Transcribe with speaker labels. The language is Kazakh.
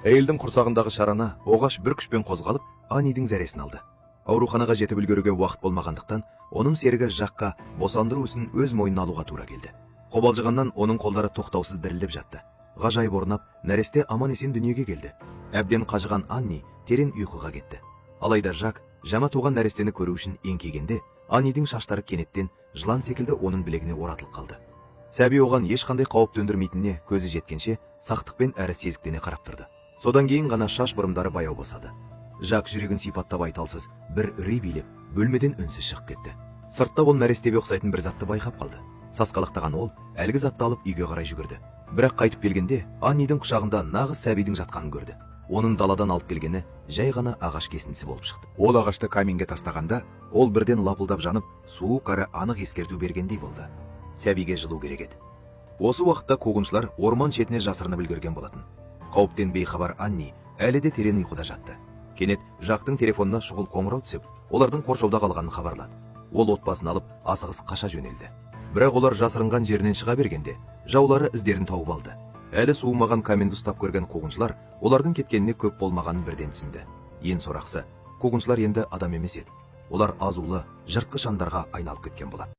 Speaker 1: Әйелдің құрсағындағы шарана оғаш бір күшпен қозғалып, Аннидің зәресін алды. Ауруханаға жетіп үлгеруге уақыт болмағандықтан, оның серігі Жакқа босандыру ісін өз мойнына алуға тура келді. Қобалжығаннан оның қолдары тоқтаусыз дірілдеп жатты. Ғажайып орнап, нәресте аман-есен дүниеге келді. Әбден қажыған Анни терең ұйқыға кетті. Алайда Жак жаңа туған нәрестені көру үшін еңкейгенде, Аннидің шаштары кенеттен жылан секілді оның білегіне оратылып қалды. Сәби оған ешқандай қауіп төндірмейтініне көзі жеткенше, сақтықпен әрі сезіктене қарап тұрды. Содан кейін ғана шаш бұрымдары баяу босады. Жак жүрегін сипаттап айталсыз бір үрей билеп, бөлмеден үнсіз шығып кетті. Сыртта ол нәрестеге ұқсайтын бір затты байқап қалды. Сасқалақтаған ол әлгі затты алып үйге қарай жүгірді. Бірақ қайтып келгенде, Аннидің құшағында нағыз сәбидің жатқанын көрді. Оның даладан алып келгені жай ғана ағаш кесіндісі болып шықты. Ол ағашты каминге тастағанда, ол бірден лапылдап жанып, суық әрі анық ескерту бергендей болды. Сәбиге жылу керек еді. Осы уақытта қуғыншылар орман шетіне жасырынып үлгерген болатын. Қауіптен бейхабар Анни әлі де терең ұйқыда жатты. Кенет Жактың телефонына шұғыл қоңырау түсіп, олардың қоршауда қалғанын хабарлады. Ол отбасын алып асығыс қаша жөнелді. Бірақ олар жасырынған жерінен шыға бергенде, жаулары іздерін тауып алды. Әлі суымаған каменді ұстап көрген қуғыншылар олардың кеткеніне көп болмағанын бірден түсінді. Ең сорақсы, қуғыншылар енді адам емес еді. Олар азулы, жыртқыш аңдарға айналып кеткен болады.